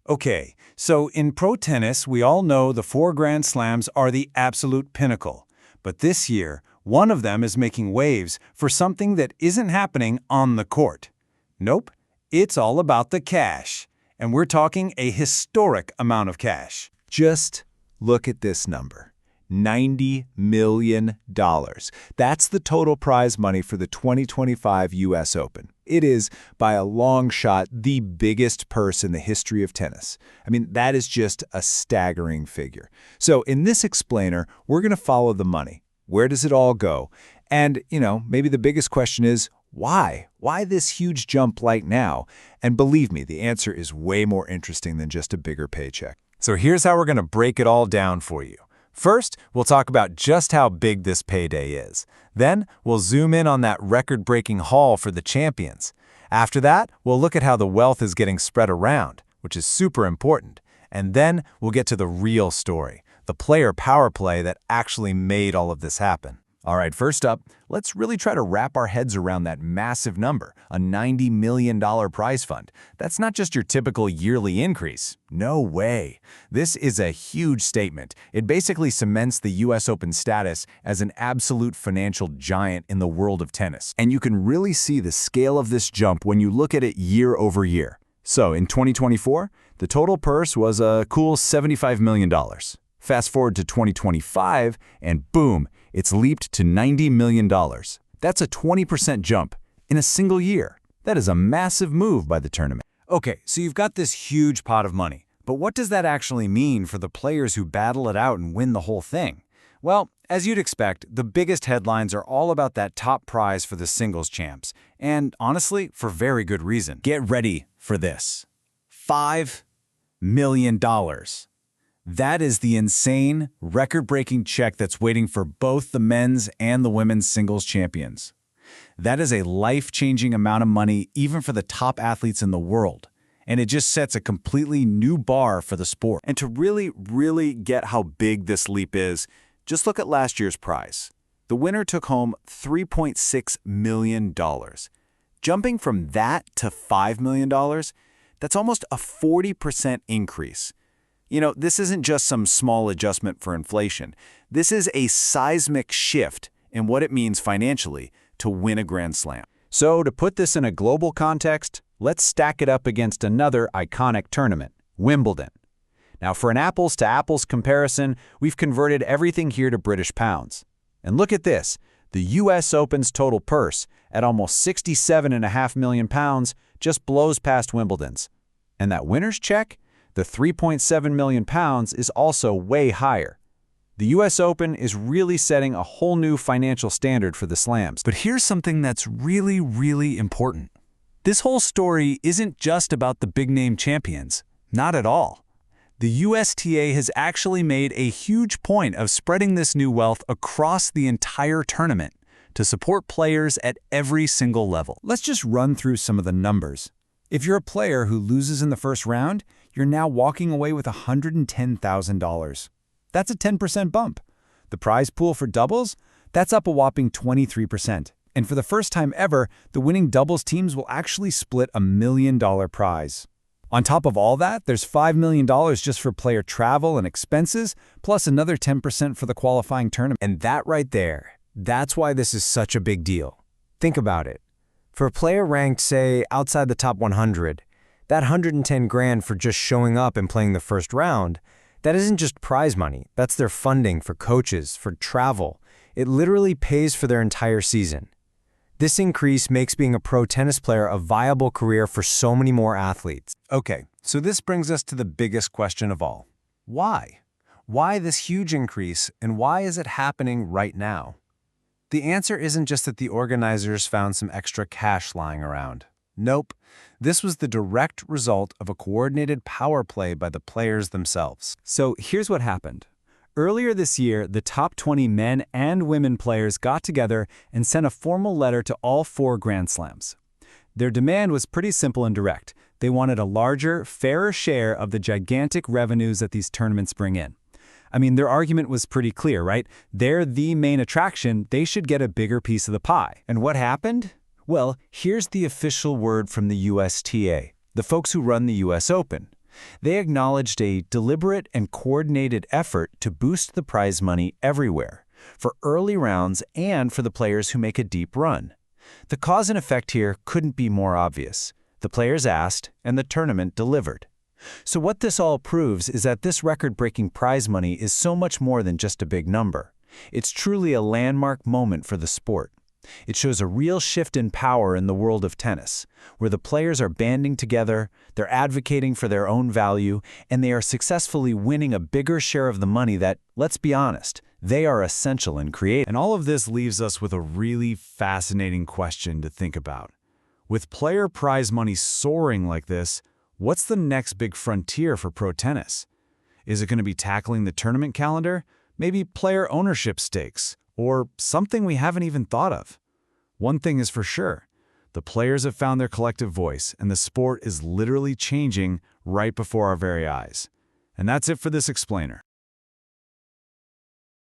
Okay, so in pro tennis, we all know the 4 Grand Slams are the absolute pinnacle. But this year, one of them is making waves for something that isn't happening on the court. Nope, it's all about the cash. And we're talking a historic amount of cash. Just look at this number. $90 million. That's the total prize money for the 2025 U.S. Open. It is, by a long shot, the biggest purse in the history of tennis. I mean, that is just a staggering figure. So in this explainer, we're going to follow the money. Where does it all go? And, maybe the biggest question is, why? Why this huge jump right now? And believe me, the answer is way more interesting than just a bigger paycheck. So here's how we're going to break it all down for you. First, we'll talk about just how big this payday is. Then, we'll zoom in on that record-breaking haul for the champions. After that, we'll look at how the wealth is getting spread around, which is super important. And then, we'll get to the real story, the player power play that actually made all of this happen. All right, first up, let's really try to wrap our heads around that massive number, a $90 million prize fund. That's not just your typical yearly increase. No way. This is a huge statement. It basically cements the U.S. Open status as an absolute financial giant in the world of tennis. And you can really see the scale of this jump when you look at it year over year. So in 2024, the total purse was a cool $75 million. Fast forward to 2025, and boom, it's leaped to $90 million. That's a 20% jump in a single year. That is a massive move by the tournament. Okay, so you've got this huge pot of money, but what does that actually mean for the players who battle it out and win the whole thing? Well, as you'd expect, the biggest headlines are all about that top prize for the singles champs, and honestly, for very good reason. Get ready for this. $5 million. That is the insane, record-breaking check that's waiting for both the men's and the women's singles champions. That is a life-changing amount of money even for the top athletes in the world. And it just sets a completely new bar for the sport. And to really get how big this leap is, just look at last year's prize. The winner took home $3.6 million. Jumping from that to $5 million, that's almost a 40% increase. This isn't just some small adjustment for inflation. This is a seismic shift in what it means financially to win a Grand Slam. So to put this in a global context, let's stack it up against another iconic tournament, Wimbledon. Now for an apples-to-apples comparison, we've converted everything here to British pounds. And look at this, the U.S. Open's total purse, at almost £67.5 million, just blows past Wimbledon's. And that winner's check? The £3.7 million is also way higher. The U.S. Open is really setting a whole new financial standard for the slams. But here's something that's really important. This whole story isn't just about the big-name champions. Not at all. The USTA has actually made a huge point of spreading this new wealth across the entire tournament to support players at every single level. Let's just run through some of the numbers. If you're a player who loses in the first round, you're now walking away with $110,000. That's a 10% bump. The prize pool for doubles, that's up a whopping 23%. And for the first time ever, the winning doubles teams will actually split a $1 million prize. On top of all that, there's $5 million just for player travel and expenses, plus another 10% for the qualifying tournament. And that right there, that's why this is such a big deal. Think about it. For a player ranked, say, outside the top 100, that $110,000 for just showing up and playing the first round, that isn't just prize money. That's their funding for coaches, for travel. It literally pays for their entire season. This increase makes being a pro tennis player a viable career for so many more athletes. Okay, so this brings us to the biggest question of all. Why? Why this huge increase, and why is it happening right now? The answer isn't just that the organizers found some extra cash lying around. Nope. This was the direct result of a coordinated power play by the players themselves. So here's what happened. Earlier this year, the top 20 men and women players got together and sent a formal letter to all 4 Grand Slams. Their demand was pretty simple and direct. They wanted a larger, fairer share of the gigantic revenues that these tournaments bring in. I mean, their argument was pretty clear, right? They're the main attraction, they should get a bigger piece of the pie. And what happened? Well, here's the official word from the USTA, the folks who run the US Open. They acknowledged a deliberate and coordinated effort to boost the prize money everywhere, for early rounds and for the players who make a deep run. The cause and effect here couldn't be more obvious. The players asked, and the tournament delivered. So what this all proves is that this record-breaking prize money is so much more than just a big number. It's truly a landmark moment for the sport. It shows a real shift in power in the world of tennis, where the players are banding together, they're advocating for their own value, and they are successfully winning a bigger share of the money that, let's be honest, they are essential in creating. And all of this leaves us with a really fascinating question to think about. With player prize money soaring like this, what's the next big frontier for pro tennis? Is it going to be tackling the tournament calendar? Maybe player ownership stakes? Or something we haven't even thought of? One thing is for sure. The players have found their collective voice, and the sport is literally changing right before our very eyes. And that's it for this explainer.